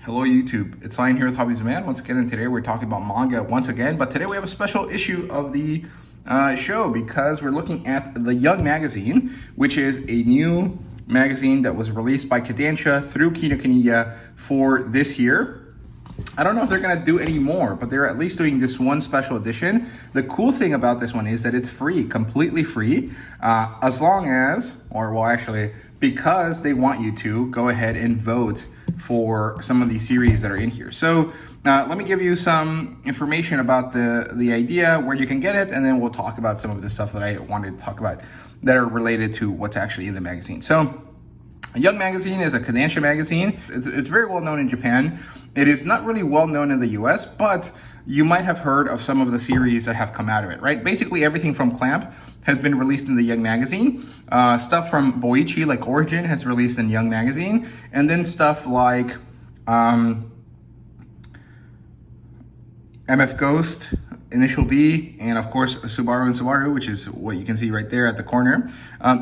Hello YouTube, it's Lion here with HobbiesofaMan once again, and today we're talking about manga once again, but today we have a special issue of the show because we're looking at the Young magazine, which is a new magazine that was released by Kodansha through Kinokuniya for this year. I don't know if they're going to do any more, but they're at least doing this one special edition. The cool thing about this one is that it's free, completely free, as long as, because they want you to go ahead and vote for some of these series that are in here. So let me give you some information about the idea, where you can get it, and then we'll talk about some of the stuff that I wanted to talk about that are related to what's actually in the magazine. So a Young magazine is a Kodansha magazine. It's very well known in Japan. It is not really well known in the US, but you might have heard of some of the series that have come out of it, right? Basically everything from Clamp has been released in the Young magazine. Stuff from Boichi, like Origin, has released in Young magazine. And then stuff like MF Ghost, Initial D, and of course Subaru and Subaru, which is what you can see right there at the corner.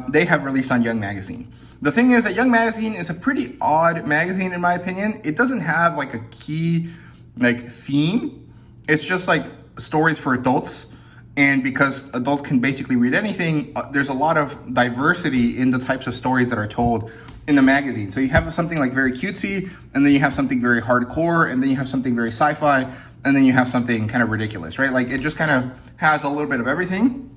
They have released on Young magazine. The thing is that Young magazine is a pretty odd magazine in my opinion. It doesn't have like a key theme. It's just like stories for adults. And because adults can basically read anything, there's a lot of diversity in the types of stories that are told in the magazine. So you have something like very cutesy, and then you have something very hardcore, and then you have something very sci-fi, and then you have something kind of ridiculous, right? Like it just kind of has a little bit of everything,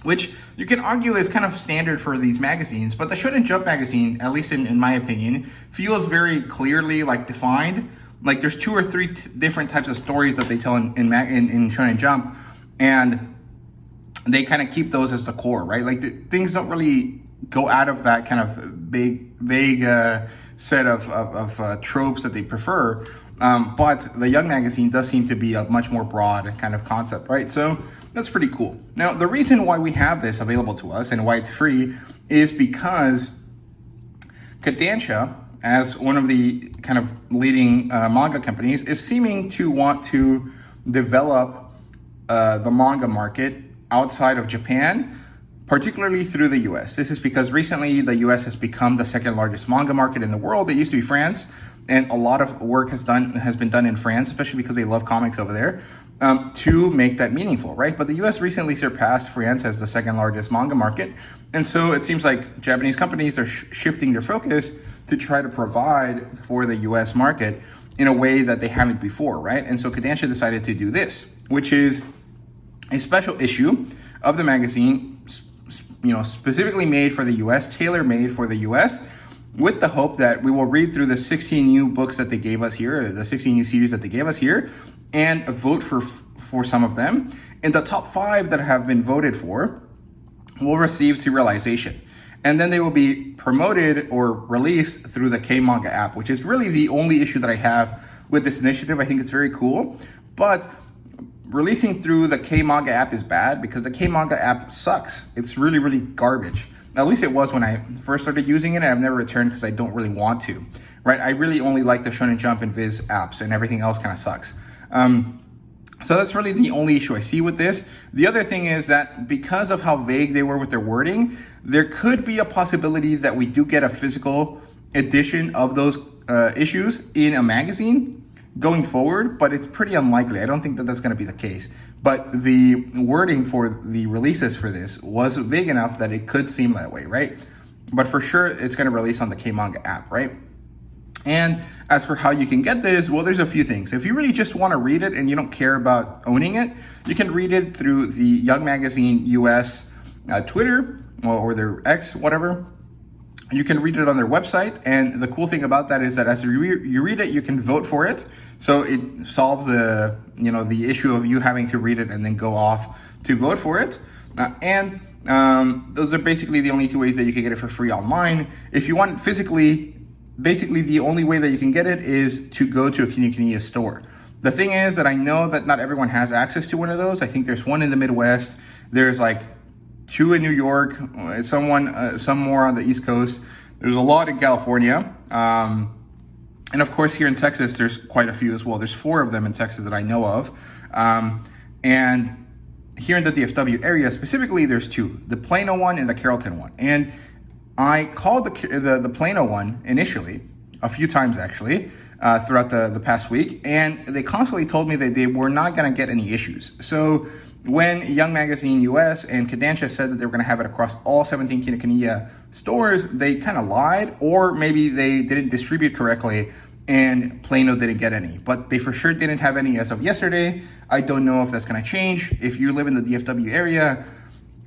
which you can argue is kind of standard for these magazines. But the Shonen Jump magazine, at least in my opinion, feels very clearly like defined. Like there's 2 or 3 different types of stories that they tell in Shonen Jump, and they kind of keep those as the core, right? Like things don't really go out of that kind of vague set of tropes that they prefer. But the Young magazine does seem to be a much more broad kind of concept, right? So that's pretty cool. Now, the reason why we have this available to us and why it's free is because Kodansha, as one of the kind of leading manga companies, is seeming to want to develop the manga market outside of Japan, particularly through the US. This is because recently the US has become the second largest manga market in the world. It used to be France, and a lot of work has been done in France, especially because they love comics over there, to make that meaningful, right? But the US recently surpassed France as the second largest manga market. And so it seems like Japanese companies are shifting their focus to try to provide for the US market in a way that they haven't before, right? And so Kodansha decided to do this, which is a special issue of the magazine, specifically made for the US, tailor-made for the US, with the hope that we will read through the 16 new books that they gave us here, the 16 new series that they gave us here, and vote for some of them. And the top 5 that have been voted for will receive serialization. And then they will be promoted or released through the K-Manga app, which is really the only issue that I have with this initiative. I think it's very cool, but releasing through the K-Manga app is bad because the K-Manga app sucks. It's really, really garbage. At least it was when I first started using it, and I've never returned because I don't really want to, right? I really only like the Shonen Jump and Viz apps, and everything else kind of sucks. So that's really the only issue I see with this. The other thing is that because of how vague they were with their wording, there could be a possibility that we do get a physical edition of those issues in a magazine going forward, but it's pretty unlikely. I don't think that that's going to be the case. But the wording for the releases for this was vague enough that it could seem that way, right? But for sure, it's going to release on the K-Manga app, right? And as for how you can get this, well, there's a few things. If you really just want to read it and you don't care about owning it, you can read it through the Young Magazine US Twitter or their X, whatever. You can read it on their website, and the cool thing about that is that as you read it, you can vote for it. So it solves the issue of you having to read it and then go off to vote for it. Those are basically the only 2 ways that you can get it for free online. If you want it physically, basically the only way that you can get it is to go to a Kinokuniya store. The thing is that I know that not everyone has access to one of those. I think there's one in the Midwest. There's like 2 in New York, some more on the East Coast. There's a lot in California. And of course, here in Texas, there's quite a few as well. There's 4 of them in Texas that I know of. And here in the DFW area specifically, there's 2, the Plano one and the Carrollton one. And I called the Plano one initially, a few times actually, throughout the past week, and they constantly told me that they were not going to get any issues. So when Young Magazine US and Kodansha said that they were going to have it across all 17 Kinokuniya stores, they kind of lied, or maybe they didn't distribute correctly and Plano didn't get any. But they for sure didn't have any as of yesterday. I don't know if that's going to change. If you live in the DFW area,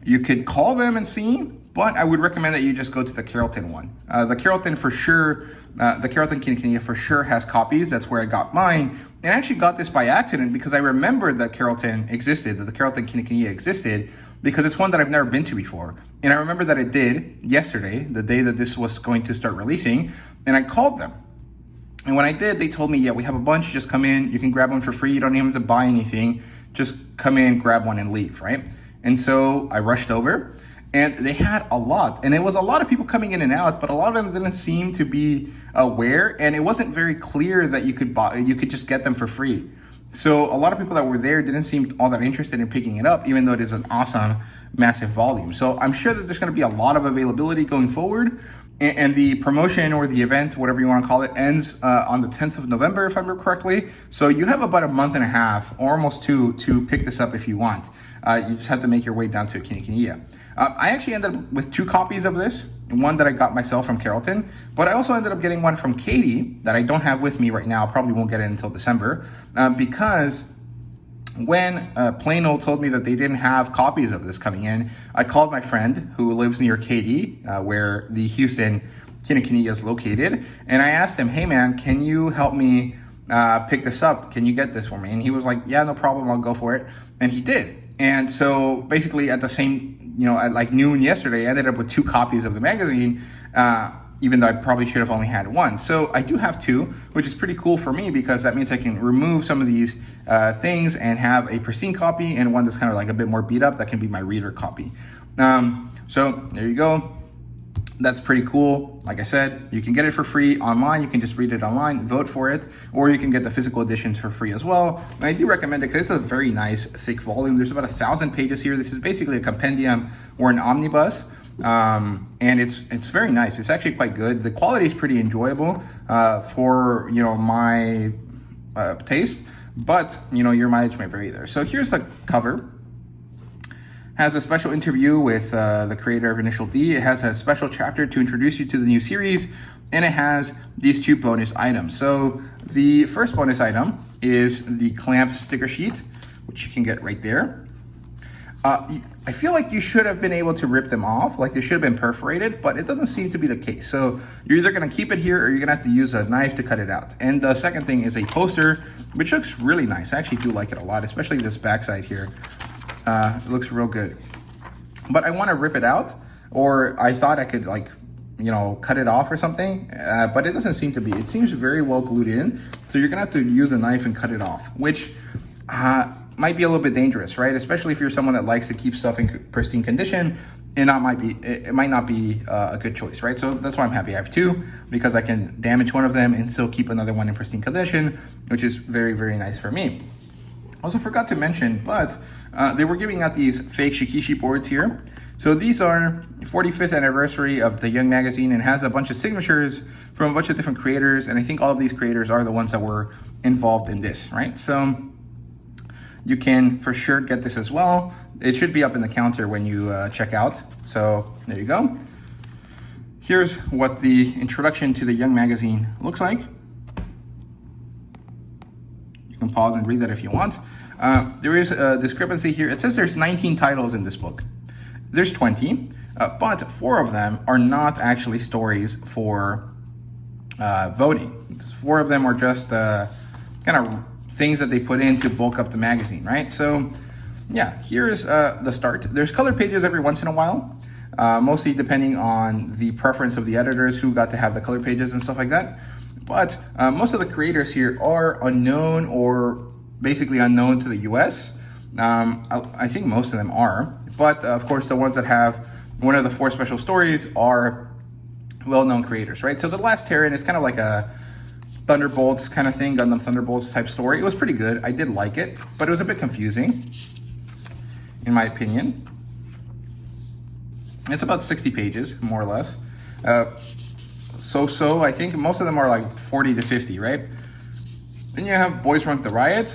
you could call them and see, but I would recommend that you just go to the Carrollton one. The Carrollton for sure, the Carrollton Kinokuniya for sure has copies. That's where I got mine. And I actually got this by accident because I remembered that Carrollton existed, that the Carrollton Kinokuniya existed, because it's one that I've never been to before. And I remember that it did yesterday, the day that this was going to start releasing, and I called them. And when I did, they told me, yeah, we have a bunch, just come in, you can grab one for free, you don't even have to buy anything, just come in, grab one and leave, right? And so I rushed over, and they had a lot, and it was a lot of people coming in and out, but a lot of them didn't seem to be aware, and it wasn't very clear that you could just get them for free. So a lot of people that were there didn't seem all that interested in picking it up, even though it is an awesome, massive volume. So I'm sure that there's going to be a lot of availability going forward. And the promotion or the event, whatever you want to call it, ends on the 10th of November, if I remember correctly. So you have about a month and a half, or almost two, to pick this up if you want. You just have to make your way down to Kinokuniya. I actually ended up with 2 copies of this, one that I got myself from Carrollton, but I also ended up getting one from Katie that I don't have with me right now. Probably won't get it until December, because when Plano told me that they didn't have copies of this coming in, I called my friend who lives near Katy, where the Houston Kinokuniya is located, and I asked him, hey man, can you help me pick this up? Can you get this for me? And he was like, yeah, no problem, I'll go for it. And he did. And so basically at the same, at like noon yesterday, I ended up with 2 copies of the magazine, even though I probably should have only had 1. So I do have 2, which is pretty cool for me because that means I can remove some of these things and have a pristine copy and one that's kind of like a bit more beat up that can be my reader copy. So there you go. That's pretty cool. Like I said, you can get it for free online. You can just read it online, vote for it, or you can get the physical editions for free as well. And I do recommend it because it's a very nice, thick volume. There's about 1,000 pages here. This is basically a compendium or an omnibus. And it's very nice. It's actually quite good. The quality is pretty enjoyable for my taste, but your mileage may vary there. So here's the cover. Has a special interview with the creator of Initial D. It has a special chapter to introduce you to the new series, and it has these 2 bonus items. So the first bonus item is the clamp sticker sheet, which you can get right there. I feel like you should have been able to rip them off, like they should have been perforated, but it doesn't seem to be the case. So you're either gonna keep it here or you're gonna have to use a knife to cut it out. And the second thing is a poster, which looks really nice. I actually do like it a lot, especially this backside here. It looks real good. But I wanna rip it out, or I thought I could cut it off or something, but it doesn't seem to be. It seems very well glued in, so you're gonna have to use a knife and cut it off, which might be a little bit dangerous, right? Especially if you're someone that likes to keep stuff in pristine condition, and it might not be a good choice, right? So that's why I'm happy I have 2, because I can damage one of them and still keep another one in pristine condition, which is very, very nice for me. Also forgot to mention, but they were giving out these fake Shikishi boards here. So these are 45th anniversary of the Young Magazine, and has a bunch of signatures from a bunch of different creators, and I think all of these creators are the ones that were involved in this, right? So you can for sure get this as well. It should be up in the counter when you check out. So there you go. Here's what the introduction to the Young Magazine looks like. You can pause and read that if you want. There is a discrepancy here. It says there's 19 titles in this book. There's 20, but 4 of them are not actually stories for voting. 4 of them are just kind of things that they put in to bulk up the magazine, right? So yeah, here's the start. There's color pages every once in a while, mostly depending on the preference of the editors who got to have the color pages and stuff like that. But most of the creators here are unknown, or basically unknown to the US. I think most of them are, but of course the ones that have one of the 4 special stories are well-known creators, right? So The Last Terran is kind of like a Thunderbolts kind of thing, Gundam Thunderbolts type story. It was pretty good. I did like it, but it was a bit confusing, in my opinion. It's about 60 pages, more or less. So I think most of them are like 40 to 50, right? Then you have Boys Run the Riot,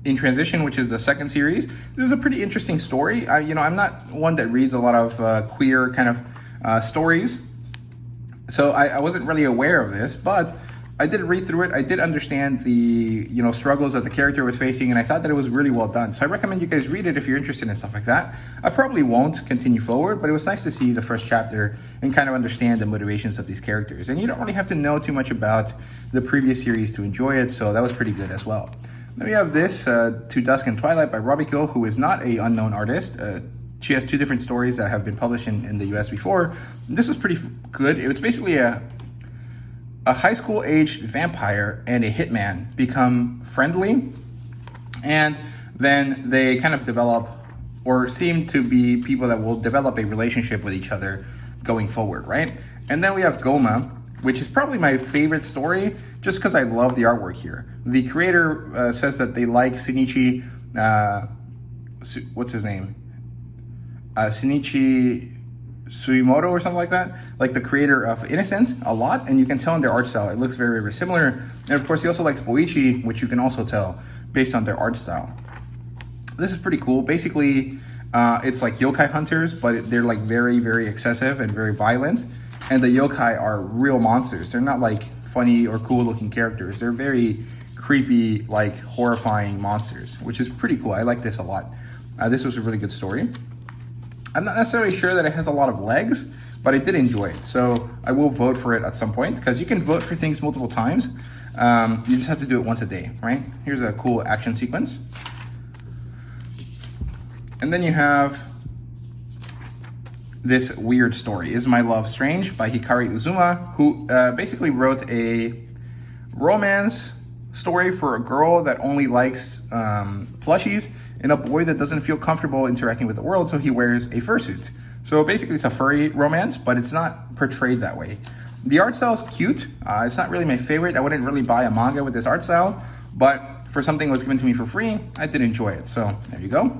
in Transition, which is the second series. This is a pretty interesting story. I'm not one that reads a lot of queer kind of stories, so I wasn't really aware of this, but I did read through it. I did understand the struggles that the character was facing, and I thought that it was really well done. So I recommend you guys read it if you're interested in stuff like that. I probably won't continue forward, but it was nice to see the first chapter and kind of understand the motivations of these characters. And you don't really have to know too much about the previous series to enjoy it, so that was pretty good as well. Then we have this, To Dusk and Twilight by Robiko, who is not an unknown artist. She has two different stories that have been published in the US before. This was pretty good. It was basically a high school aged vampire and a hitman become friendly, and then they kind of develop or seem to be people that will develop a relationship with each other going forward, right? And then we have Goma, which is probably my favorite story just because I love the artwork here. The creator says that they like Shinichi, what's his name? Shinichi Suimoto or something like that, like the creator of Innocent, a lot, and you can tell in their art style. It looks very, very similar. And of course, he also likes Boichi, which you can also tell based on their art style. This is pretty cool. Basically, it's like yokai hunters, but they're like very, very excessive and very violent. And the yokai are real monsters. They're not like funny or cool looking characters. They're very creepy, like horrifying monsters, which is pretty cool. I like this a lot. This was a really good story. I'm not necessarily sure that it has a lot of legs, but I did enjoy it. So I will vote for it at some point, because you can vote for things multiple times. You just have to do it once a day, right? Here's a cool action sequence. And then you have this weird story, Is My Love Strange by Hikari Uzuma, who basically wrote a romance story for a girl that only likes plushies and a boy that doesn't feel comfortable interacting with the world, so he wears a fursuit. So basically it's a furry romance, but it's not portrayed that way. The art style is cute. It's not really my favorite. I wouldn't really buy a manga with this art style, but for something that was given to me for free, I did enjoy it. So there you go.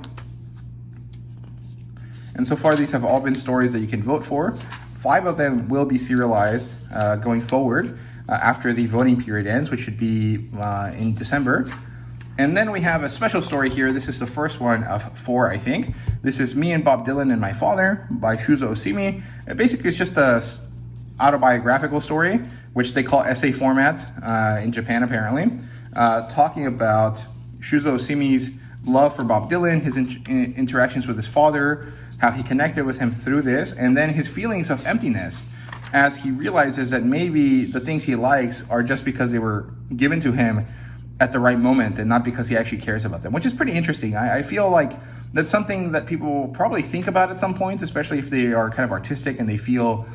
And so far, these have all been stories that you can vote for. 5 of them will be serialized going forward after the voting period ends, which should be in December. And then we have a special story here. This is the first one of 4, I think. This is Me and Bob Dylan and My Father by Shuzo Osimi. Basically, it's just a autobiographical story, which they call essay format in Japan, apparently, talking about Shuzo Osimi's love for Bob Dylan, his interactions with his father, how he connected with him through this, and then his feelings of emptiness as he realizes that maybe the things he likes are just because they were given to him at the right moment and not because he actually cares about them, which is pretty interesting. I feel like that's something that people probably think about at some point, especially if they are kind of artistic and they feel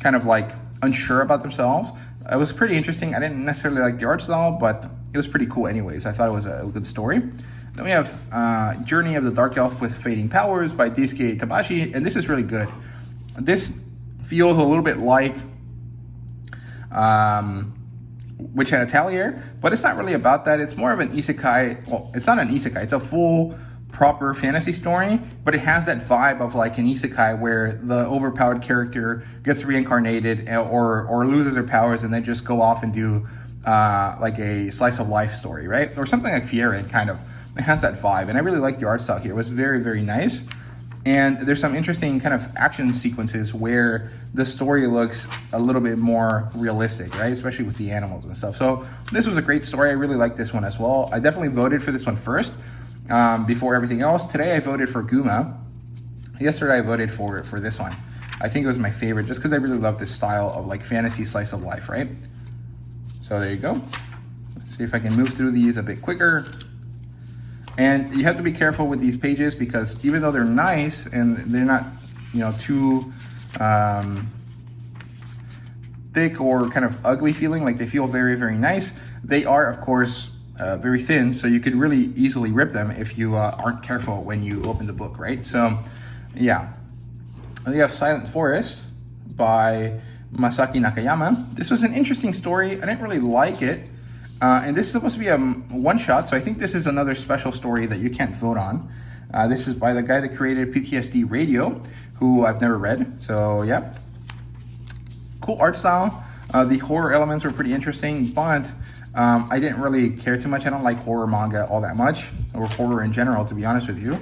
kind of like unsure about themselves. It was pretty interesting. I didn't necessarily like the art style, but it was pretty cool anyways. I thought it was a good story. Then we have Journey of the Dark Elf with Fading Powers by Daisuke Tabashi, and this is really good. This feels a little bit like Witch Hat Atelier, but it's not really about that. It's more of an isekai. Well, it's not an isekai. It's a full, proper fantasy story, but it has that vibe of like an isekai where the overpowered character gets reincarnated or loses their powers and then just go off and do like a slice of life story, right? Or something like Fieren, kind of. It has that vibe, and I really like the art style here. It was very, very nice. And there's some interesting kind of action sequences where the story looks a little bit more realistic, right? Especially with the animals and stuff. So this was a great story. I really like this one as well. I definitely voted for this one first before everything else. Today I voted for Guma. Yesterday I voted for this one. I think it was my favorite just because I really love this style of like fantasy slice of life, right? So there you go. Let's see if I can move through these a bit quicker. And you have to be careful with these pages because even though they're nice and they're not, too thick or kind of ugly feeling, like they feel very, very nice, they are, of course, very thin. So you could really easily rip them if you aren't careful when you open the book, right? So, yeah. And you have Silent Forest by Masaki Nakayama. This was an interesting story. I didn't really like it. And this is supposed to be a one-shot, so I think this is another special story that you can't vote on. This is by the guy that created PTSD Radio, who I've never read. So, yeah. Cool art style. The horror elements were pretty interesting, but I didn't really care too much. I don't like horror manga all that much, or horror in general, to be honest with you.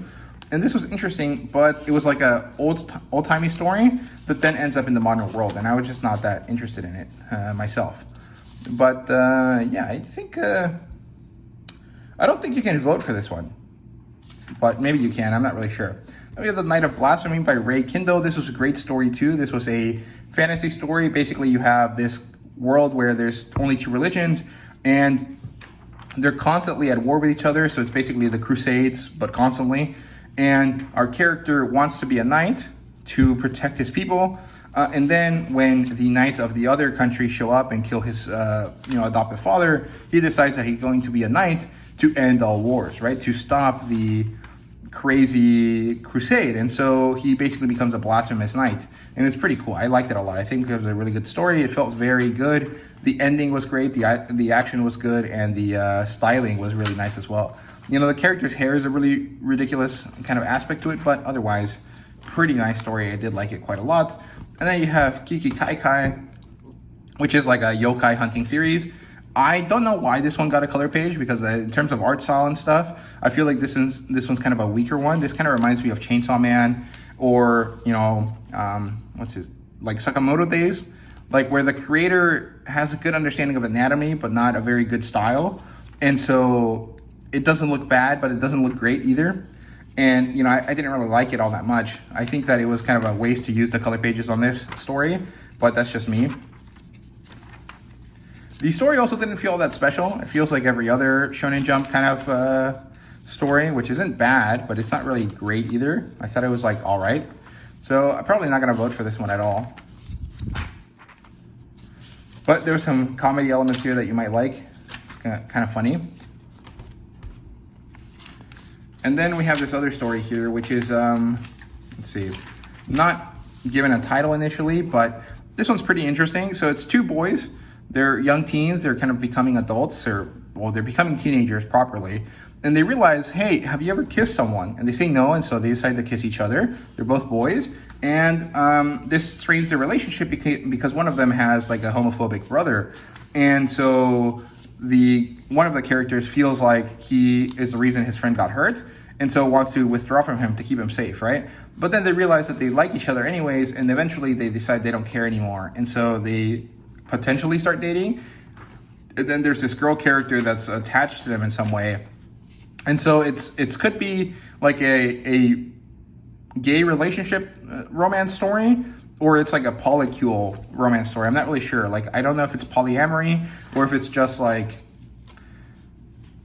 And this was interesting, but it was like a old-timey story that then ends up in the modern world, and I was just not that interested in it myself. But yeah, I think I don't think you can vote for this one, but maybe you can. I'm not really sure. Then we have The Night of Blasphemy by Ray Kindle. This was a great story too. This was a fantasy story. Basically, you have this world where there's only two religions, and they're constantly at war with each other. So it's basically the Crusades, but constantly. And our character wants to be a knight to protect his people. And then when the knights of the other country show up and kill his adoptive father, he decides that he's going to be a knight to end all wars, right? To stop the crazy crusade. And so he basically becomes a blasphemous knight. And it's pretty cool. I liked it a lot. I think it was a really good story. It felt very good. The ending was great. The action was good. And the styling was really nice as well. You know, the character's hair is a really ridiculous kind of aspect to it, but otherwise, pretty nice story. I did like it quite a lot. And then you have Kiki Kai Kai, which is like a yokai hunting series. I don't know why this one got a color page, because in terms of art style and stuff, I feel like this one's kind of a weaker one. This kind of reminds me of Chainsaw Man, or, you know, like Sakamoto Days, like where the creator has a good understanding of anatomy, but not a very good style. And so it doesn't look bad, but it doesn't look great either. And, you know, I didn't really like it all that much. I think that it was kind of a waste to use the color pages on this story, but that's just me. The story also didn't feel that special. It feels like every other Shonen Jump kind of story, which isn't bad, but it's not really great either. I thought it was like all right. So I'm probably not going to vote for this one at all. But there's some comedy elements here that you might like. It's kind of funny. And then we have this other story here, which is, let's see, not given a title initially, but this one's pretty interesting. So it's two boys. They're young teens. They're kind of becoming adults, or, well, they're becoming teenagers properly. And they realize, hey, have you ever kissed someone? And they say no, and so they decide to kiss each other. They're both boys. And this strains their relationship because one of them has like a homophobic brother. And so one of the characters feels like he is the reason his friend got hurt, and so wants to withdraw from him to keep him safe, right? But then they realize that they like each other anyways, and eventually they decide they don't care anymore. And so they potentially start dating. And then there's this girl character that's attached to them in some way. And so it could be like a gay relationship romance story, or it's like a polycule romance story. I'm not really sure. Like, I don't know if it's polyamory or if it's just like,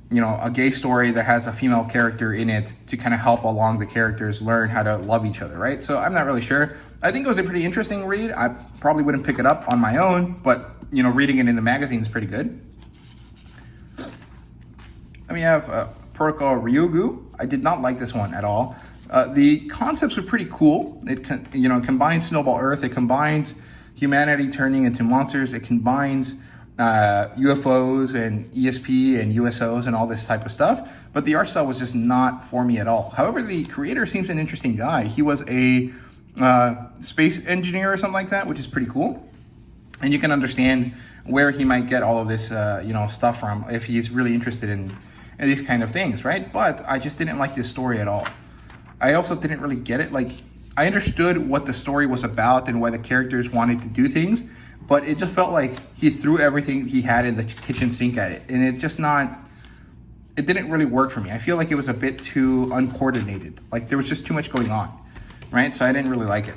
you know, a gay story that has a female character in it to kind of help along the characters learn how to love each other, right? So I'm not really sure. I think it was a pretty interesting read. I probably wouldn't pick it up on my own, but, you know, reading it in the magazine is pretty good. Then we have Protocol Ryugu. I did not like this one at all. The concepts are pretty cool. It combines Snowball Earth. It combines humanity turning into monsters. It combines UFOs and ESP and USOs and all this type of stuff. But the art style was just not for me at all. However, the creator seems an interesting guy. He was a space engineer or something like that, which is pretty cool. And you can understand where he might get all of this stuff from if he's really interested in these kind of things, right? But I just didn't like this story at all. I also didn't really get it. Like, I understood what the story was about and why the characters wanted to do things, but it just felt like he threw everything he had in the kitchen sink at it. And it didn't really work for me. I feel like it was a bit too uncoordinated. Like, there was just too much going on, right? So I didn't really like it.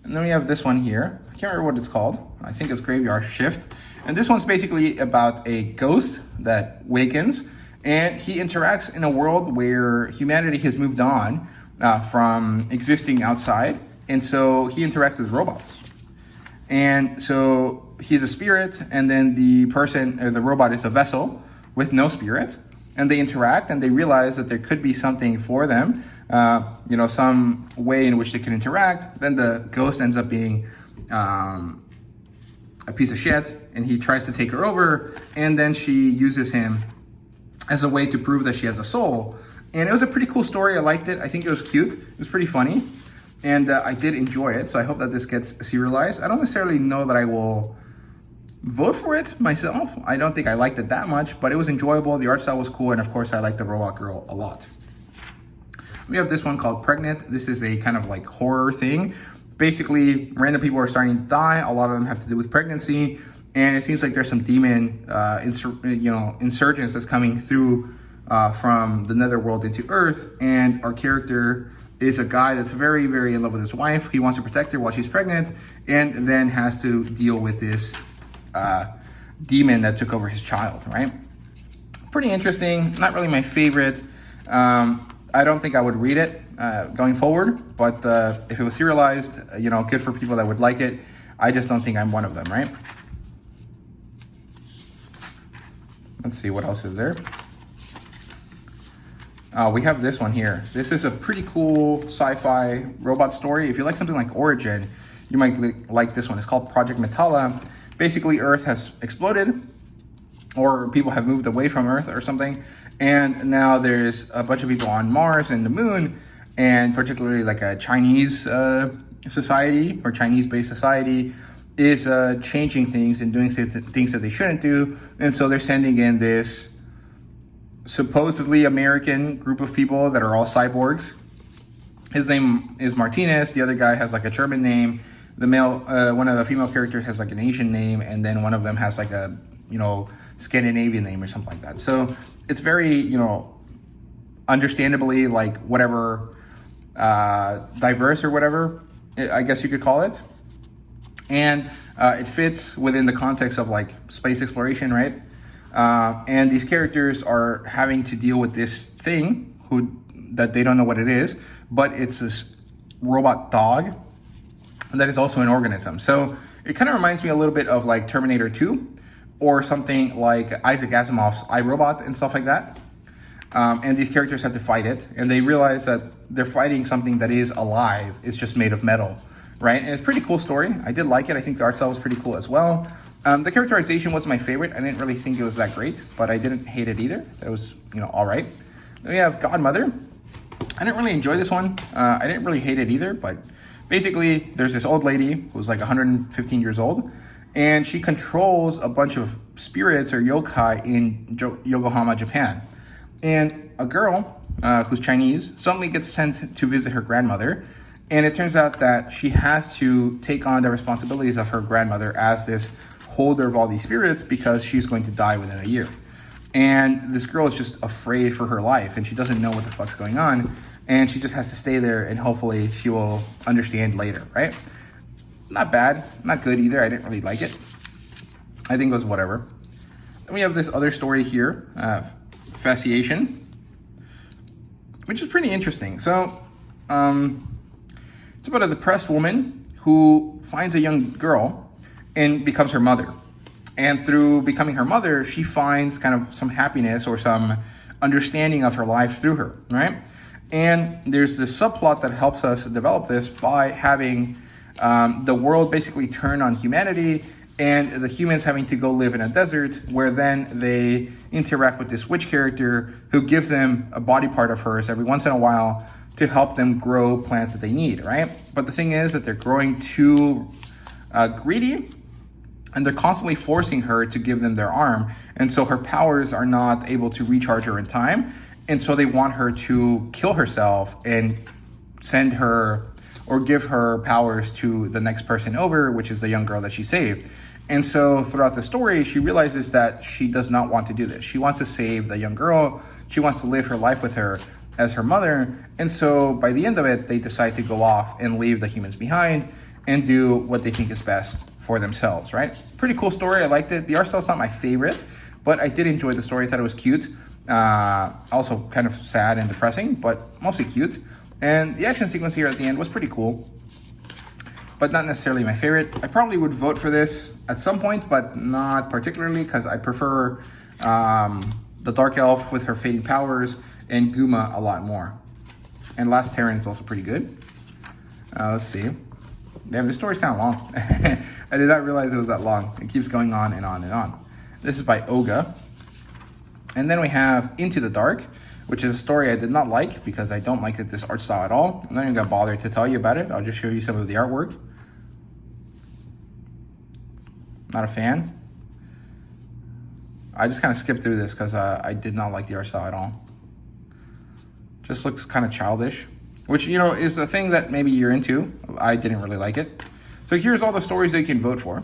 And then we have this one here. I can't remember what it's called. I think it's Graveyard Shift. And this one's basically about a ghost that wakens, and he interacts in a world where humanity has moved on from existing outside. And so he interacts with robots. And so he's a spirit, and then the person, or the robot, is a vessel with no spirit. And they interact, and they realize that there could be something for them, some way in which they can interact. Then the ghost ends up being a piece of shit, and he tries to take her over, and then she uses him as a way to prove that she has a soul. And it was a pretty cool story. I liked it. I think it was cute. It was pretty funny. And I did enjoy it. So I hope that this gets serialized. I don't necessarily know that I will vote for it myself. I don't think I liked it that much, but it was enjoyable. The art style was cool. And of course, I liked the robot girl a lot. We have this one called Pregnant. This is a kind of like horror thing. Basically, random people are starting to die. A lot of them have to do with pregnancy. And it seems like there's some demon insurgents that's coming through from the netherworld into Earth. And our character is a guy that's very, very in love with his wife. He wants to protect her while she's pregnant, and then has to deal with this demon that took over his child, right? Pretty interesting. Not really my favorite. I don't think I would read it going forward, but if it was serialized, good for people that would like it. I just don't think I'm one of them, right? Let's see, what else is there? We have this one here. This is a pretty cool sci-fi robot story. If you like something like Origin, you might like this one. It's called Project Metalla. Basically, Earth has exploded, or people have moved away from Earth or something. And now there's a bunch of people on Mars and the moon, and particularly like a Chinese society or Chinese-based society is changing things and doing things that they shouldn't do. And so they're sending in this supposedly American group of people that are all cyborgs. His name is Martinez. The other guy has like a German name. The male, one of the female characters has like an Asian name, and then one of them has like a, Scandinavian name or something like that. So it's very, understandably like whatever, diverse or whatever, I guess you could call it. And it fits within the context of like space exploration, right? And these characters are having to deal with this thing that they don't know what it is, but it's this robot dog that is also an organism. So it kind of reminds me a little bit of like Terminator 2 or something like Isaac Asimov's iRobot and stuff like that. And these characters have to fight it, and they realize that they're fighting something that is alive. It's just made of metal, right? And it's a pretty cool story. I did like it. I think the art style was pretty cool as well. The characterization was my favorite. I didn't really think it was that great, but I didn't hate it either. It was, all right. Then we have Godmother. I didn't really enjoy this one. I didn't really hate it either, but basically there's this old lady who's like 115 years old, and she controls a bunch of spirits or yokai in Yokohama, Japan. And a girl who's Chinese suddenly gets sent to visit her grandmother. And it turns out that she has to take on the responsibilities of her grandmother as this holder of all these spirits because she's going to die within a year. And this girl is just afraid for her life, and she doesn't know what the fuck's going on. And she just has to stay there, and hopefully she will understand later, right? Not bad, not good either. I didn't really like it. I think it was whatever. Then we have this other story here, Fasciation, which is pretty interesting. So, it's about a depressed woman who finds a young girl and becomes her mother. And through becoming her mother, she finds kind of some happiness or some understanding of her life through her, right? And there's this subplot that helps us develop this by having the world basically turn on humanity, and the humans having to go live in a desert, where then they interact with this witch character who gives them a body part of hers every once in a while to help them grow plants that they need, right? But the thing is that they're growing too greedy, and they're constantly forcing her to give them their arm. And so her powers are not able to recharge her in time. And so they want her to kill herself and send her or give her powers to the next person over, which is the young girl that she saved. And so throughout the story, she realizes that she does not want to do this. She wants to save the young girl. She wants to live her life with her as her mother. And so by the end of it, they decide to go off and leave the humans behind and do what they think is best for themselves, right? Pretty cool story. I liked it. The art style's not my favorite, but I did enjoy the story. I thought it was cute. Also kind of sad and depressing, but mostly cute. And the action sequence here at the end was pretty cool, but not necessarily my favorite. I probably would vote for this at some point, but not particularly, because I prefer the Dark Elf with her fading powers and Guma a lot more. And Last Terran is also pretty good. Let's see. Damn, this story's kind of long. I did not realize it was that long. It keeps going on and on and on. This is by Oga. And then we have Into the Dark, which is a story I did not like because I don't like this art style at all. I'm not even gonna bother to tell you about it. I'll just show you some of the artwork. Not a fan. I just kind of skipped through this because I did not like the art style at all. Just looks kind of childish, which, you know, is a thing that maybe you're into. I didn't really like it. So here's all the stories that you can vote for.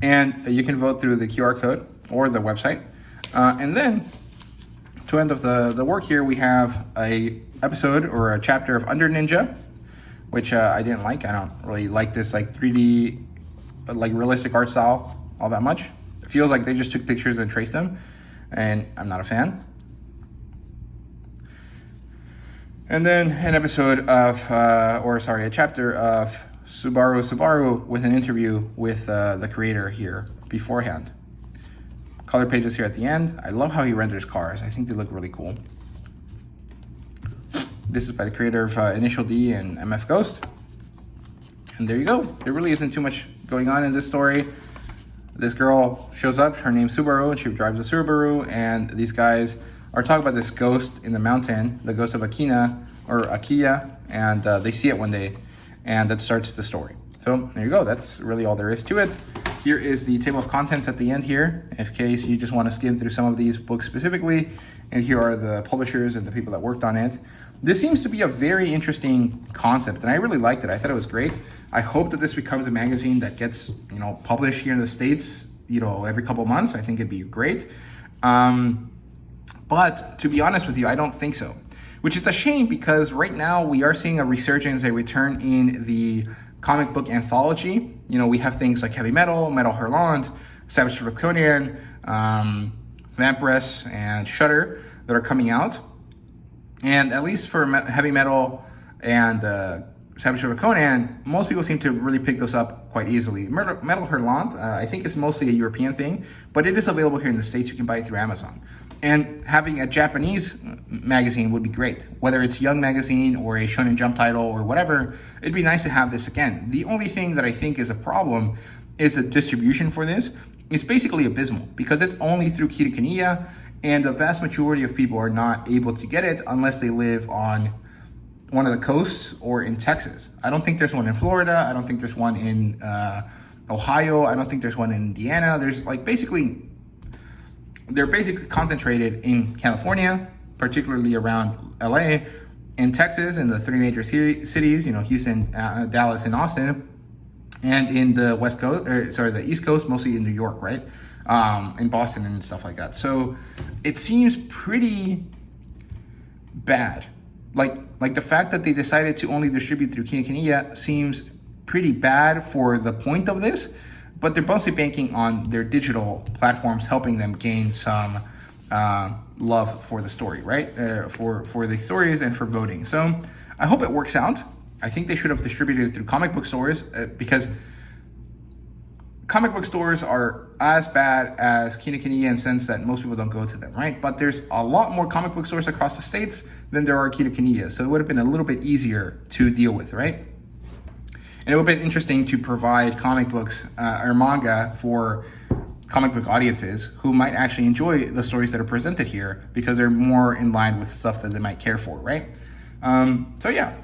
And you can vote through the QR code or the website. And then to end of the work here, we have a episode or a chapter of Under Ninja, which I didn't like. I don't really like this like 3D, like realistic art style all that much. It feels like they just took pictures and traced them, and I'm not a fan. And then an episode of, a chapter of Subaru with an interview with the creator here beforehand. Color pages here at the end. I love how he renders cars. I think they look really cool. This is by the creator of Initial D and MF Ghost. And there you go. There really isn't too much going on in this story. This girl shows up, her name's Subaru, and she drives a Subaru, and these guys are talking about this ghost in the mountain, the ghost of Akiya, and they see it one day, and that starts the story. So there you go. That's really all there is to it. Here is the table of contents at the end here, in case you just want to skim through some of these books specifically. And here are the publishers and the people that worked on it. This seems to be a very interesting concept, and I really liked it. I thought it was great. I hope that this becomes a magazine that gets, you know, published here in the States, you know, every couple months. I think it'd be great. But to be honest with you, I don't think so, which is a shame because right now we are seeing a resurgence, a return in the comic book anthology. You know, we have things like Heavy Metal, Metal Hurlant, Savage Draconian, Vampiress, and Shudder that are coming out. And at least for Heavy Metal and Savage Draconian, most people seem to really pick those up quite easily. Metal Hurlant, I think is mostly a European thing, but it is available here in the States. You can buy it through Amazon. And having a Japanese magazine would be great. Whether it's Young Magazine or a Shonen Jump title or whatever, it'd be nice to have this again. The only thing that I think is a problem is the distribution for this. It's basically abysmal because it's only through Kitakaniya, and the vast majority of people are not able to get it unless they live on one of the coasts or in Texas. I don't think there's one in Florida. I don't think there's one in Ohio. I don't think there's one in Indiana. There's like they're basically concentrated in California, particularly around LA, in Texas, in the three major cities, you know, Houston, Dallas, and Austin, and in the the East Coast, mostly in New York, right? In Boston and stuff like that. So it seems pretty bad. Like the fact that they decided to only distribute through Kitakaniya seems pretty bad for the point of this, but they're mostly banking on their digital platforms helping them gain some love for the story, right? For the stories and for voting. So I hope it works out. I think they should have distributed it through comic book stores because comic book stores are as bad as Kitakaniya in the sense that most people don't go to them, right? But there's a lot more comic book stores across the States than there are Kitakaniya. So it would have been a little bit easier to deal with, right? And it would have been interesting to provide comic books or manga for comic book audiences who might actually enjoy the stories that are presented here because they're more in line with stuff that they might care for, right? So yeah,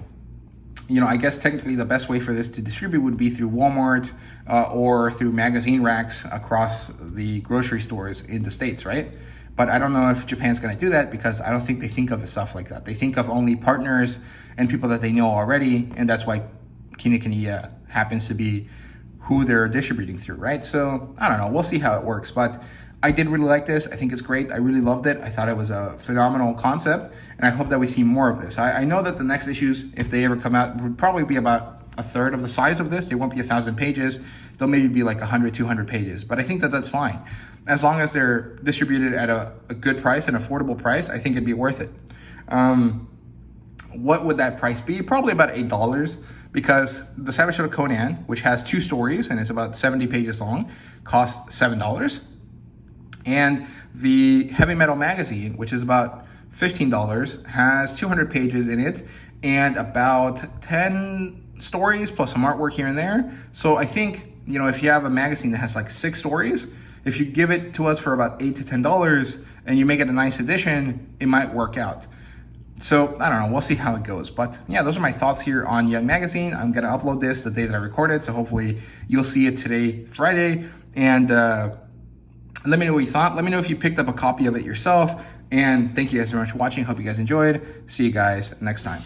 you know, I guess technically the best way for this to distribute would be through Walmart or through magazine racks across the grocery stores in the States, right? But I don't know if Japan's going to do that because I don't think they think of the stuff like that. They think of only partners and people that they know already, and that's why Kitakaniya happens to be who they're distributing through, right? So I don't know, we'll see how it works, but I did really like this. I think it's great. I really loved it. I thought it was a phenomenal concept, and I hope that we see more of this. I know that the next issues, if they ever come out, would probably be about a third of the size of this. They won't be 1,000 pages. They'll maybe be like 100, 200 pages, but I think that that's fine. As long as they're distributed at a good price, an affordable price, I think it'd be worth it. What would that price be? Probably about $8, because the Savage Conan, which has 2 stories and is about 70 pages long, costs $7. And the Heavy Metal magazine, which is about $15, has 200 pages in it and about 10 stories plus some artwork here and there. So I think, you know, if you have a magazine that has like 6 stories if you give it to us for about $8 to $10 and you make it a nice edition, it might work out. So I don't know, we'll see how it goes. But yeah, those are my thoughts here on Young Magazine. I'm gonna upload this the day that I recorded, so hopefully you'll see it today, Friday. And let me know what you thought. Let me know if you picked up a copy of it yourself. And thank you guys so much for watching. Hope you guys enjoyed. See you guys next time.